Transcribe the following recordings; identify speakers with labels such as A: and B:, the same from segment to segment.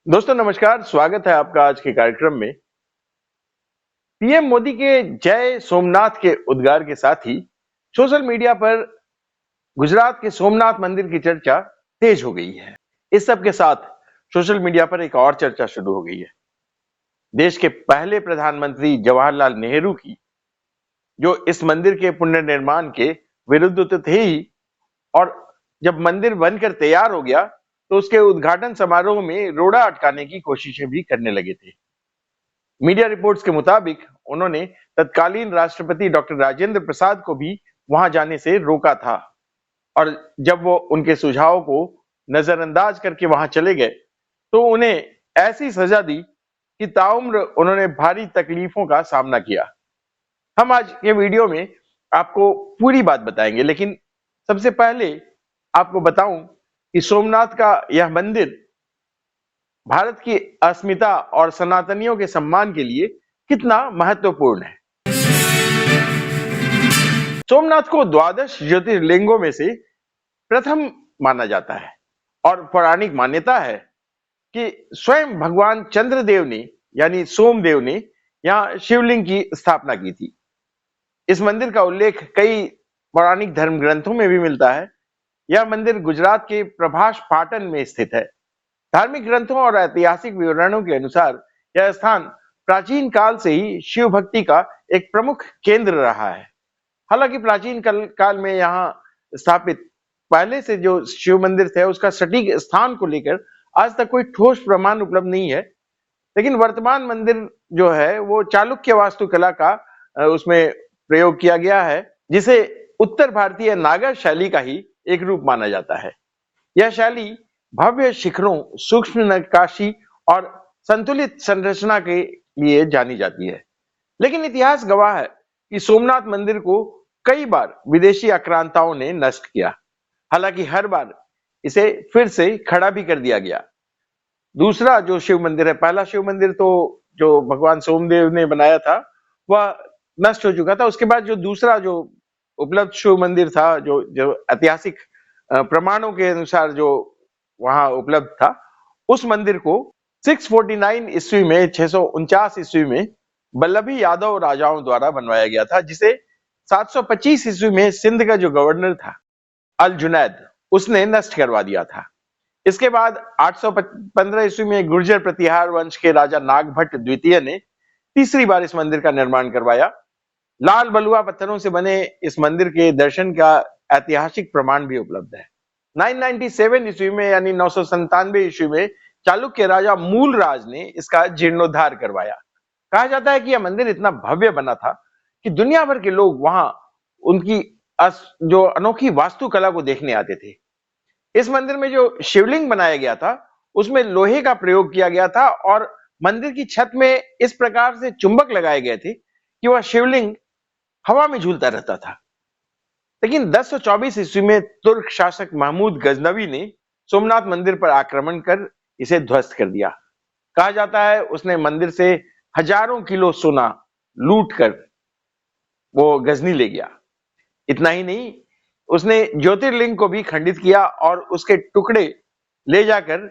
A: दोस्तों नमस्कार, स्वागत है आपका आज के कार्यक्रम में। पीएम मोदी के जय सोमनाथ के उद्गार के साथ ही सोशल मीडिया पर गुजरात के सोमनाथ मंदिर की चर्चा तेज हो गई है। इस सब के साथ सोशल मीडिया पर एक और चर्चा शुरू हो गई है। देश के पहले प्रधानमंत्री जवाहरलाल नेहरू की, जो इस मंदिर के पुनर्निर्माण के विरुद्ध तो थे ही, और जब मंदिर बनकर तैयार हो गया तो उसके उद्घाटन समारोह में रोड़ा अटकाने की कोशिशें भी करने लगे थे। मीडिया रिपोर्ट्स के मुताबिक उन्होंने तत्कालीन राष्ट्रपति डॉक्टर राजेंद्र प्रसाद को भी वहां जाने से रोका था, और जब वो उनके सुझाव को नजरअंदाज करके वहां चले गए तो उन्हें ऐसी सजा दी कि ताउम्र उन्होंने भारी तकलीफों का सामना किया। हम आज के वीडियो में आपको पूरी बात बताएंगे, लेकिन सबसे पहले आपको बताऊं कि सोमनाथ का यह मंदिर भारत की अस्मिता और सनातनियों के सम्मान के लिए कितना महत्वपूर्ण है। सोमनाथ को द्वादश ज्योतिर्लिंगों में से प्रथम माना जाता है, और पौराणिक मान्यता है कि स्वयं भगवान चंद्रदेव ने, यानी सोमदेव ने, यहाँ शिवलिंग की स्थापना की थी। इस मंदिर का उल्लेख कई पौराणिक धर्म ग्रंथों में भी मिलता है। यह मंदिर गुजरात के प्रभास पाटन में स्थित है। धार्मिक ग्रंथों और ऐतिहासिक विवरणों के अनुसार यह स्थान प्राचीन काल से ही शिव भक्ति का एक प्रमुख केंद्र रहा है। हालांकि प्राचीन काल में यहाँ स्थापित पहले से जो शिव मंदिर थे उसका सटीक स्थान को लेकर आज तक कोई ठोस प्रमाण उपलब्ध नहीं है, लेकिन वर्तमान मंदिर जो है वो चालुक्य वास्तुकला का उसमें प्रयोग किया गया है, जिसे उत्तर भारतीय नागर शैली का ही एक रूप माना जाता है। यह शैली भव्य शिखरों, सूक्ष्म नक्काशी और संतुलित संरचना के लिए जानी जाती है। लेकिन इतिहास गवाह है कि सोमनाथ मंदिर को कई बार विदेशी आक्रांताओं ने नष्ट किया। हालांकि हर बार इसे फिर से खड़ा भी कर दिया गया। दूसरा जो शिव मंदिर है, पहला शिव मंदिर तो जो भगवान सोमदेव ने बनाया था वह नष्ट हो चुका था। उसके बाद जो दूसरा जो उपलब्ध शिव मंदिर था, जो जो ऐतिहासिक प्रमाणों के अनुसार जो वहां उपलब्ध था, उस मंदिर को 649 ईस्वी में, 649 ईस्वी में बल्लभी यादव राजाओं द्वारा बनवाया गया था, जिसे 725 ईस्वी में सिंध का जो गवर्नर था अल जुनैद, उसने नष्ट करवा दिया था। इसके बाद 815 ईस्वी में गुर्जर प्रतिहार वंश के राजा नागभट्ट द्वितीय ने तीसरी बार इस मंदिर का निर्माण करवाया। लाल बलुआ पत्थरों से बने इस मंदिर के दर्शन का ऐतिहासिक प्रमाण भी उपलब्ध है। 997 ईस्वी में, यानी 997 ईस्वी में चालुक्य राजा मूलराज ने इसका जीर्णोद्धार करवाया। कहा जाता है कि यह मंदिर इतना भव्य बना था कि दुनिया भर के लोग वहां उनकी जो अनोखी वास्तुकला को देखने आते थे। इस मंदिर में जो शिवलिंग बनाया गया था उसमें लोहे का प्रयोग किया गया था, और मंदिर की छत में इस प्रकार से चुंबक लगाए गए थे कि वह शिवलिंग हवा में झूलता रहता था। लेकिन 1024 ईस्वी में तुर्क शासक महमूद गजनवी ने सोमनाथ मंदिर पर आक्रमण कर इसे ध्वस्त कर दिया। कहा जाता है उसने मंदिर से हजारों किलो सोना लूट कर वो गजनी ले गया। इतना ही नहीं, उसने ज्योतिर्लिंग को भी खंडित किया और उसके टुकड़े ले जाकर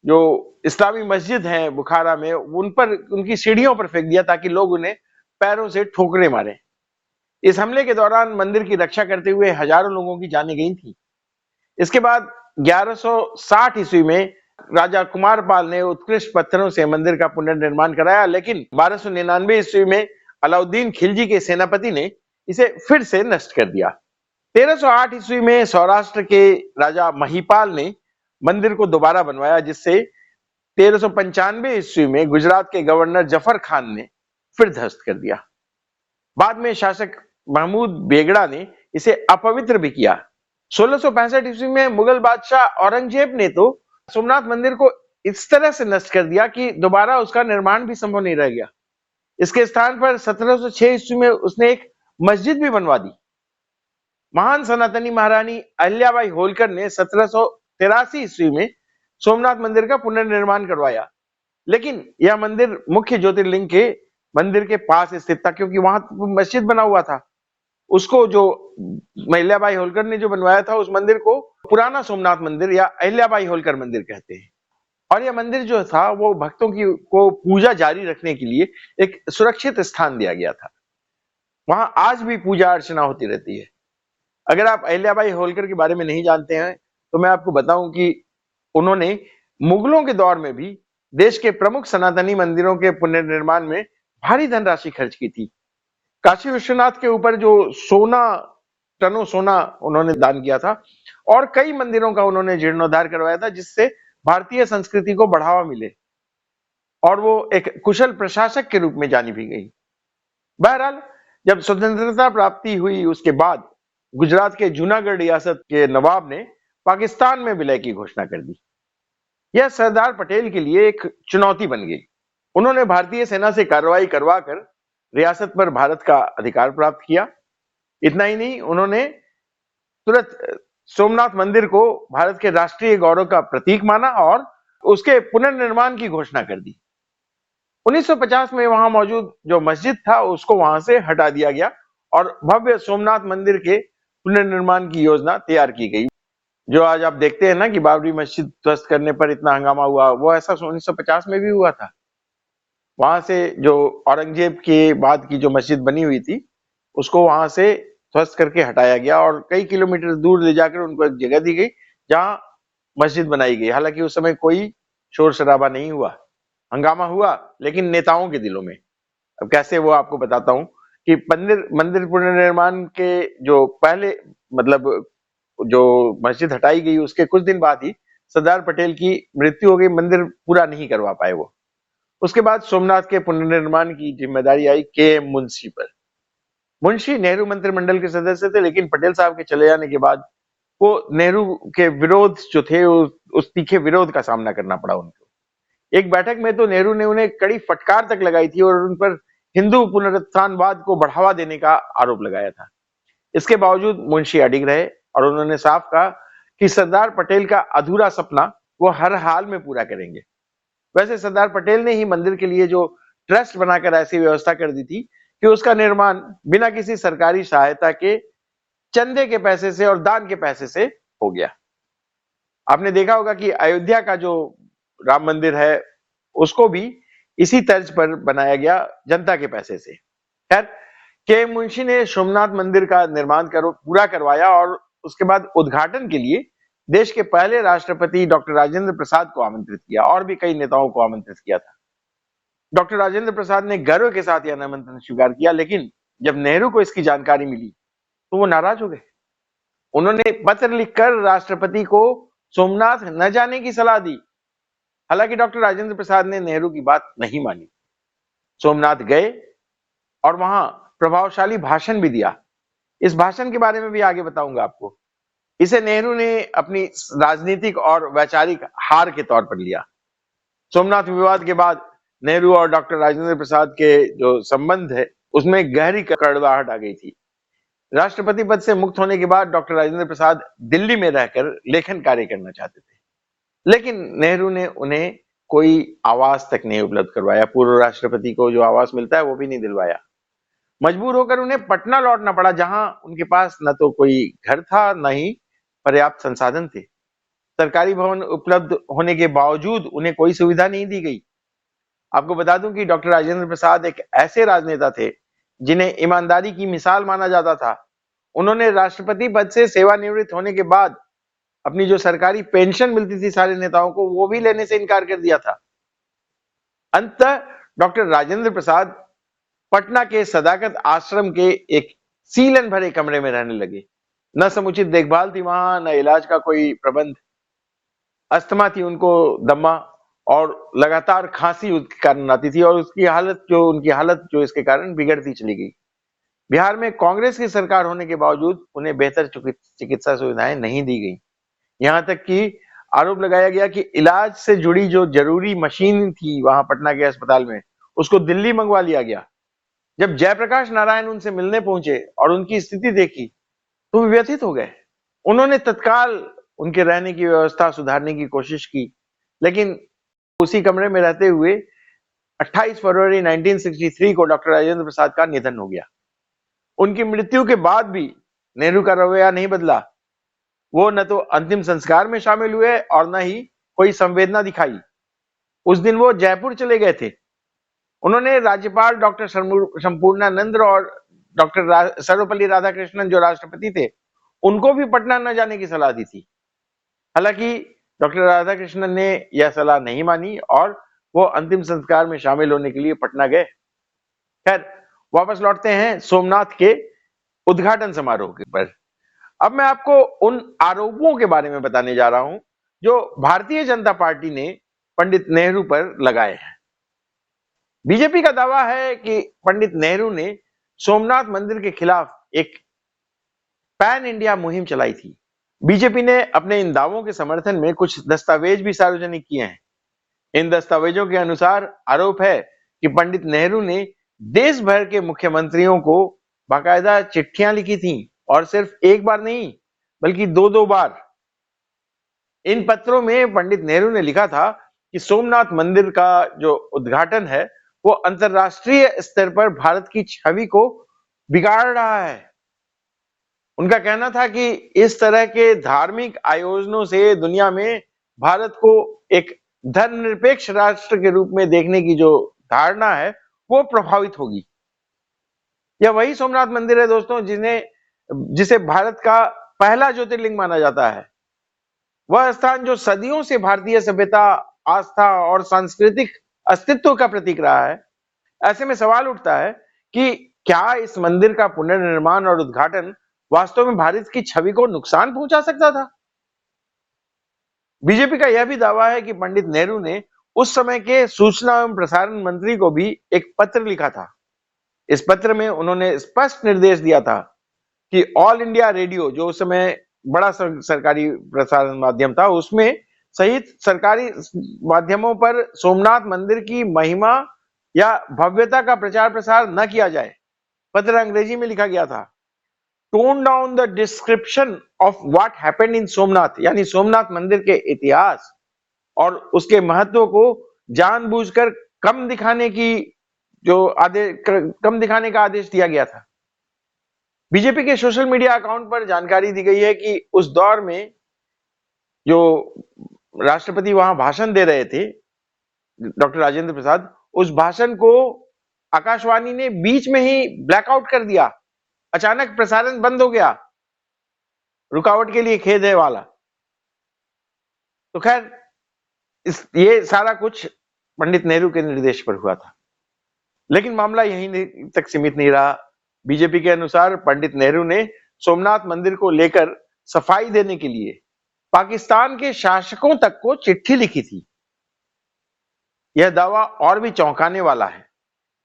A: जो इस्लामी मस्जिद है बुखारा में, उन पर, उनकी सीढ़ियों पर फेंक दिया ताकि लोग उन्हें पैरों से ठोकरे मारे। इस हमले के दौरान मंदिर की रक्षा करते हुए हजारों लोगों की जानें गई थी। इसके बाद 1160 ईस्वी में राजा कुमारपाल ने उत्कृष्ट पत्थरों से मंदिर का पुनर्निर्माण कराया, लेकिन 1299 ईस्वी में अलाउद्दीन खिलजी के सेनापति ने इसे फिर से नष्ट कर दिया। 1308 ईस्वी में सौराष्ट्र के राजा महिपाल ने मंदिर को दोबारा बनवाया, जिससे 1395 ईस्वी में गुजरात के गवर्नर जफर खान ने फिर ध्वस्त कर दिया। बाद में शासक महमूद बेगड़ा ने इसे अपवित्र भी किया। 1665 ईस्वी में मुगल बादशाह औरंगजेब ने तो सोमनाथ मंदिर को इस तरह से नष्ट कर दिया कि दोबारा उसका निर्माण भी संभव नहीं रह गया। इसके स्थान पर 1706 ईस्वी में उसने एक मस्जिद भी बनवा दी। महान सनातनी महारानी अहिल्याबाई होलकर ने 1783 ईस्वी में सोमनाथ मंदिर का पुनर्निर्माण करवाया, लेकिन यह मंदिर मुख्य ज्योतिर्लिंग के मंदिर के पास स्थित था, क्योंकि वहां मस्जिद बना हुआ था। उसको जो अहिल्याबाई होलकर ने जो बनवाया था, उस मंदिर को पुराना सोमनाथ मंदिर या अहिल्याबाई होलकर मंदिर कहते हैं। और यह मंदिर जो था वो भक्तों की को पूजा जारी रखने के लिए एक सुरक्षित स्थान दिया गया था। वहां आज भी पूजा अर्चना होती रहती है। अगर आप अहिल्याबाई होलकर के बारे में नहीं जानते हैं तो मैं आपको बताऊं कि उन्होंने मुगलों के दौर में भी देश के प्रमुख सनातनी मंदिरों के पुनर्निर्माण में भारी धनराशि खर्च की थी। काशी विश्वनाथ के ऊपर जो सोना, टनों सोना उन्होंने दान किया था, और कई मंदिरों का उन्होंने जीर्णोद्धार करवाया था, जिससे भारतीय संस्कृति को बढ़ावा मिले और वो एक कुशल प्रशासक के रूप में जानी भी गई। बहरहाल, जब स्वतंत्रता प्राप्ति हुई उसके बाद गुजरात के जूनागढ़ रियासत के नवाब ने पाकिस्तान में विलय की घोषणा कर दी। यह सरदार पटेल के लिए एक चुनौती बन गई। उन्होंने भारतीय सेना से कार्रवाई करवाकर रियासत पर भारत का अधिकार प्राप्त किया। इतना ही नहीं, उन्होंने तुरंत सोमनाथ मंदिर को भारत के राष्ट्रीय गौरव का प्रतीक माना और उसके पुनर्निर्माण की घोषणा कर दी। 1950 में वहां मौजूद जो मस्जिद था उसको वहां से हटा दिया गया और भव्य सोमनाथ मंदिर के पुनर्निर्माण की योजना तैयार की गई। जो आज आप देखते हैं ना कि बाबरी मस्जिद ध्वस्त करने पर इतना हंगामा हुआ, वो ऐसा 1950 में भी हुआ था। वहां से जो औरंगजेब के बाद की जो मस्जिद बनी हुई थी उसको वहां से ध्वस्त करके हटाया गया और कई किलोमीटर दूर ले जाकर उनको एक जगह दी गई जहां मस्जिद बनाई गई। हालांकि उस समय कोई शोर शराबा नहीं हुआ, हंगामा हुआ लेकिन नेताओं के दिलों में। अब कैसे, वो आपको बताता हूं कि मंदिर मंदिर पुनर्निर्माण के जो पहले, मतलब जो मस्जिद हटाई गई उसके कुछ दिन बाद ही सरदार पटेल की मृत्यु हो गई। मंदिर पूरा नहीं करवा पाए वो। उसके बाद सोमनाथ के पुनर्निर्माण की जिम्मेदारी आई के एम मुंशी पर। मुंशी नेहरू मंत्रिमंडल के सदस्य थे, लेकिन पटेल साहब के चले जाने के बाद वो नेहरू के विरोध जो थे उस तीखे विरोध का सामना करना पड़ा उनको। एक बैठक में तो नेहरू ने उन्हें कड़ी फटकार तक लगाई थी और उन पर हिंदू पुनरुत्थानवाद को बढ़ावा देने का आरोप लगाया था। इसके बावजूद मुंशी अडिग रहे और उन्होंने साफ कहा कि सरदार पटेल का अधूरा सपना वो हर हाल में पूरा करेंगे। वैसे सरदार पटेल ने ही मंदिर के लिए जो ट्रस्ट बनाकर ऐसी व्यवस्था कर दी थी कि उसका निर्माण बिना किसी सरकारी सहायता के चंदे के पैसे से और दान के पैसे से हो गया। आपने देखा होगा कि अयोध्या का जो राम मंदिर है उसको भी इसी तर्ज पर बनाया गया, जनता के पैसे से। खैर, के मुंशी ने सोमनाथ मंदिर का निर्माण पूरा करवाया और उसके बाद उद्घाटन के लिए देश के पहले राष्ट्रपति डॉक्टर राजेंद्र प्रसाद को आमंत्रित किया और भी कई नेताओं को आमंत्रित किया था। डॉक्टर राजेंद्र प्रसाद ने गर्व के साथ यह निमंत्रण स्वीकार किया, लेकिन जब नेहरू को इसकी जानकारी मिली तो वो नाराज हो गए। उन्होंने पत्र लिखकर राष्ट्रपति को सोमनाथ न जाने की सलाह दी। हालांकि डॉक्टर राजेंद्र प्रसाद ने नेहरू की बात नहीं मानी। सोमनाथ गए और वहां प्रभावशाली भाषण भी दिया। इस भाषण के बारे में भी आगे बताऊंगा आपको। इसे नेहरू ने अपनी राजनीतिक और वैचारिक हार के तौर पर लिया। सोमनाथ विवाद के बाद नेहरू और डॉक्टर राजेंद्र प्रसाद के जो संबंध है उसमें गहरी कड़वाहट आ गई थी। राष्ट्रपति पद से मुक्त होने के बाद डॉक्टर राजेंद्र प्रसाद दिल्ली में रहकर लेखन कार्य करना चाहते थे, लेकिन नेहरू ने उन्हें कोई आवास तक नहीं उपलब्ध करवाया। पूर्व राष्ट्रपति को जो आवास मिलता है वो भी नहीं दिलवाया। मजबूर होकर उन्हें पटना लौटना पड़ा, जहां उनके पास न तो कोई घर था न ही पर्याप्त संसाधन थे। सरकारी भवन उपलब्ध होने के बावजूद उन्हें कोई सुविधा नहीं दी गई। आपको बता दूं कि डॉक्टर राजेंद्र प्रसाद एक ऐसे राजनेता थे जिन्हें ईमानदारी की मिसाल माना जाता था। उन्होंने राष्ट्रपति पद से सेवानिवृत्त होने के बाद अपनी जो सरकारी पेंशन मिलती थी सारे नेताओं को, वो भी लेने से इनकार कर दिया था। अंततः डॉक्टर राजेंद्र प्रसाद पटना के सदाकत आश्रम के एक सीलन भरे कमरे में रहने लगे। न समुचित देखभाल थी वहां, न इलाज का कोई प्रबंध। अस्थमा थी उनको, दमा, और लगातार खांसी उसके कारण आती थी और उनकी हालत जो इसके कारण बिगड़ती चली गई। बिहार में कांग्रेस की सरकार होने के बावजूद उन्हें बेहतर चिकित्सा सुविधाएं नहीं दी गई। यहां तक कि आरोप लगाया गया कि इलाज से जुड़ी जो जरूरी मशीन थी वहां पटना के अस्पताल में, उसको दिल्ली मंगवा लिया गया। जब जयप्रकाश नारायण उनसे मिलने पहुंचे और उनकी स्थिति देखी तो वे व्यथित हो गए। उन्होंने तत्काल उनके रहने की व्यवस्था सुधारने की कोशिश की, लेकिन उसी कमरे में रहते हुए 28 फरवरी 1963 को डॉक्टर राजेंद्र प्रसाद का निधन हो गया। उनकी मृत्यु के बाद भी नेहरू का रवैया नहीं बदला। वो न तो अंतिम संस्कार में शामिल हुए और न ही कोई संवेदना दिखाई। उस दिन वो जयपुर चले गए थे। उन्होंने राज्यपाल डॉक्टर संपूर्णानंद और डॉक्टर सर्वपल्ली राधाकृष्णन जो राष्ट्रपति थे, उनको भी पटना न जाने की सलाह दी थी। हालांकि डॉक्टर राधाकृष्णन ने यह सलाह नहीं मानी और वो अंतिम संस्कार में शामिल होने के लिए पटना गए। खैर, वापस लौटते हैं सोमनाथ के उद्घाटन समारोह के पर। अब मैं आपको उन आरोपों के बारे में बताने जा रहा हूं जो भारतीय जनता पार्टी ने पंडित नेहरू पर लगाए हैं। बीजेपी का दावा है कि पंडित नेहरू ने सोमनाथ मंदिर के खिलाफ एक पैन इंडिया मुहिम चलाई थी। बीजेपी ने अपने इन दावों के समर्थन में कुछ दस्तावेज भी सार्वजनिक किए हैं। इन दस्तावेजों के अनुसार आरोप है कि पंडित नेहरू ने देश भर के मुख्यमंत्रियों को बाकायदा चिट्ठियां लिखी थी और सिर्फ एक बार नहीं बल्कि दो बार। इन पत्रों में पंडित नेहरू ने लिखा था कि सोमनाथ मंदिर का जो उद्घाटन है वो अंतरराष्ट्रीय स्तर पर भारत की छवि को बिगाड़ रहा है। उनका कहना था कि इस तरह के धार्मिक आयोजनों से दुनिया में भारत को एक धर्मनिरपेक्ष राष्ट्र के रूप में देखने की जो धारणा है वो प्रभावित होगी। यह वही सोमनाथ मंदिर है दोस्तों जिसे भारत का पहला ज्योतिर्लिंग माना जाता है। वह स्थान जो सदियों से भारतीय सभ्यता, आस्था और सांस्कृतिक अस्तित्व का प्रतीक रहा है। ऐसे में सवाल उठता है कि क्या इस मंदिर का पुनर्निर्माण और उद्घाटन वास्तव में भारत की छवि को नुकसान पहुंचा सकता था? बीजेपी का यह भी दावा है कि पंडित नेहरू ने उस समय के सूचना एवं प्रसारण मंत्री को भी एक पत्र लिखा था। इस पत्र में उन्होंने स्पष्ट निर्देश दिया था कि ऑल इंडिया रेडियो, जो उस समय बड़ा सरकारी प्रसारण माध्यम था, उसमें सहित सरकारी माध्यमों पर सोमनाथ मंदिर की महिमा या भव्यता का प्रचार प्रसार न किया जाए। पत्र अंग्रेजी में लिखा गया था। Tone down the description of what happened in Somnath, यानी सोमनाथ मंदिर के इतिहास और उसके महत्व को जानबूझकर कम दिखाने का आदेश दिया गया था। बीजेपी के सोशल मीडिया अकाउंट पर जानकारी दी गई है कि उस दौर में जो राष्ट्रपति वहां भाषण दे रहे थे, डॉक्टर राजेंद्र प्रसाद, उस भाषण को आकाशवाणी ने बीच में ही ब्लैकआउट कर दिया। अचानक प्रसारण बंद हो गया। रुकावट के लिए खेद है वाला। तो खैर, ये सारा कुछ पंडित नेहरू के निर्देश पर हुआ था। लेकिन मामला यहीं तक सीमित नहीं रहा। बीजेपी के अनुसार पंडित नेहरू ने सोमनाथ मंदिर को लेकर सफाई देने के लिए पाकिस्तान के शासकों तक को चिट्ठी लिखी थी। यह दावा और भी चौंकाने वाला है।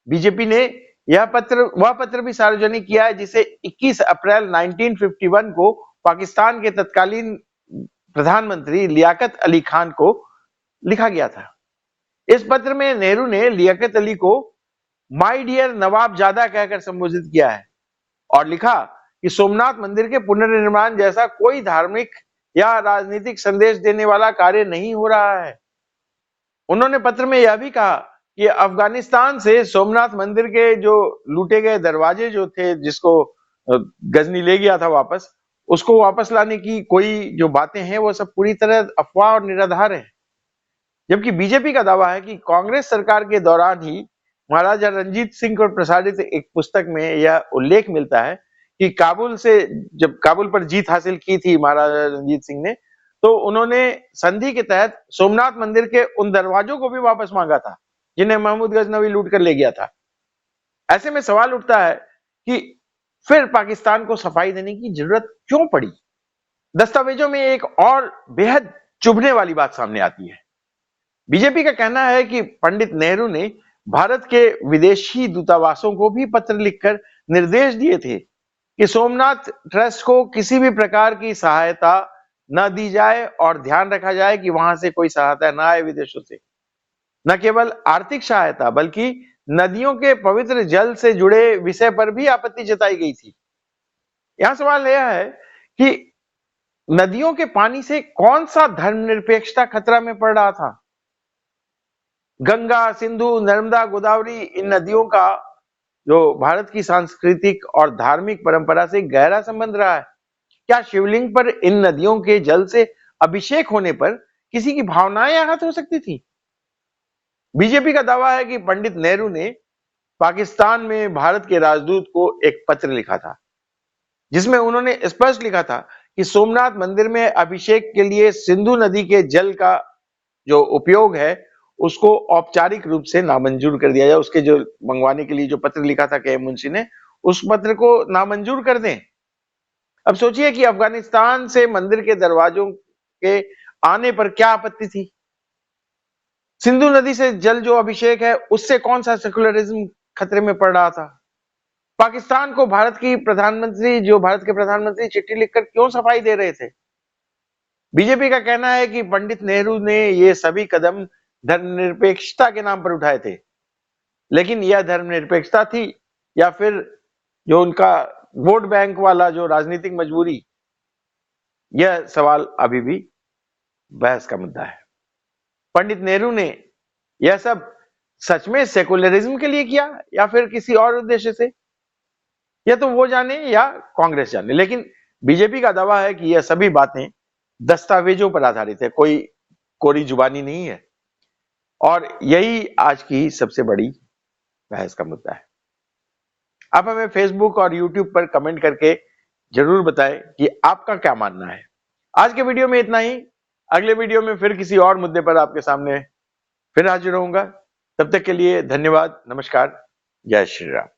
A: बीजेपी ने वह पत्र भी सार्वजनिक किया है जिसे 21 अप्रैल 1951 को पाकिस्तान के तत्कालीन प्रधानमंत्री लियाकत अली खान को लिखा गया था। इस पत्र में नेहरू ने लियाकत अली को माय डियर नवाबजादा कहकर संबोधित किया है और लिखा कि सोमनाथ मंदिर के पुनर्निर्माण जैसा कोई धार्मिक या राजनीतिक संदेश देने वाला कार्य नहीं हो रहा है। उन्होंने पत्र में यह भी कहा कि अफगानिस्तान से सोमनाथ मंदिर के जो लूटे गए दरवाजे जो थे, जिसको गजनी ले गया था वापस, उसको वापस लाने की कोई जो बातें हैं वो सब पूरी तरह अफवाह और निराधार है। जबकि बीजेपी का दावा है कि कांग्रेस सरकार के दौरान ही महाराजा रंजीत सिंह को प्रसारित एक पुस्तक में यह उल्लेख मिलता है कि जब काबुल पर जीत हासिल की थी महाराजा रंजीत सिंह ने, तो उन्होंने संधि के तहत सोमनाथ मंदिर के उन दरवाजों को भी वापस मांगा था जिन्हें महमूद गजनवी लूट कर ले गया था। ऐसे में सवाल उठता है कि फिर पाकिस्तान को सफाई देने की जरूरत क्यों पड़ी? दस्तावेजों में एक और बेहद चुभने वाली बात सामने आती है। बीजेपी का कहना है कि पंडित नेहरू ने भारत के विदेशी दूतावासों को भी पत्र लिखकर निर्देश दिए थे कि सोमनाथ ट्रस्ट को किसी भी प्रकार की सहायता न दी जाए और ध्यान रखा जाए कि वहां से कोई सहायता न आए विदेशों से। न केवल आर्थिक सहायता बल्कि नदियों के पवित्र जल से जुड़े विषय पर भी आपत्ति जताई गई थी। यहां सवाल यह है कि नदियों के पानी से कौन सा धर्मनिरपेक्षता खतरा में पड़ रहा था? गंगा, सिंधु, नर्मदा, गोदावरी, इन नदियों का जो भारत की सांस्कृतिक और धार्मिक परंपरा से गहरा संबंध रहा है। क्या शिवलिंग पर इन नदियों के जल से अभिषेक होने पर किसी की भावनाएं आहत हो सकती थी? बीजेपी का दावा है कि पंडित नेहरू ने पाकिस्तान में भारत के राजदूत को एक पत्र लिखा था, जिसमें उन्होंने स्पष्ट लिखा था कि सोमनाथ मंदिर में अभिषेक के लिए सिंधु नदी के जल का जो उपयोग है उसको औपचारिक रूप से नामंजूर कर दिया जाए। उसके जो मंगवाने के लिए जो पत्र लिखा था के मुंशी ने, उस पत्र को नामंजूर कर दें। अब सोचिए कि अफगानिस्तान से मंदिर के दरवाजों के आने पर क्या आपत्ति थी। सिंधु नदी से जल जो अभिषेक है उससे कौन सा सेकुलरिज्म खतरे में पड़ रहा था। पाकिस्तान को भारत के प्रधानमंत्री चिट्ठी लिखकर क्यों सफाई दे रहे थे। बीजेपी का कहना है कि पंडित नेहरू ने ये सभी कदम धर्मनिरपेक्षता के नाम पर उठाए थे, लेकिन यह धर्मनिरपेक्षता थी या फिर जो उनका वोट बैंक वाला जो राजनीतिक मजबूरी, यह सवाल अभी भी बहस का मुद्दा है। पंडित नेहरू ने यह सब सच में सेकुलरिज्म के लिए किया या फिर किसी और उद्देश्य से, यह तो वो जाने या कांग्रेस जाने, लेकिन बीजेपी का दावा है कि यह सभी बातें दस्तावेजों पर आधारित है, कोई कोरी जुबानी नहीं है। और यही आज की सबसे बड़ी बहस का मुद्दा है। आप हमें फेसबुक और यूट्यूब पर कमेंट करके जरूर बताएं कि आपका क्या मानना है। आज के वीडियो में इतना ही। अगले वीडियो में फिर किसी और मुद्दे पर आपके सामने फिर हाजिर होऊंगा। तब तक के लिए धन्यवाद, नमस्कार, जय श्री राम।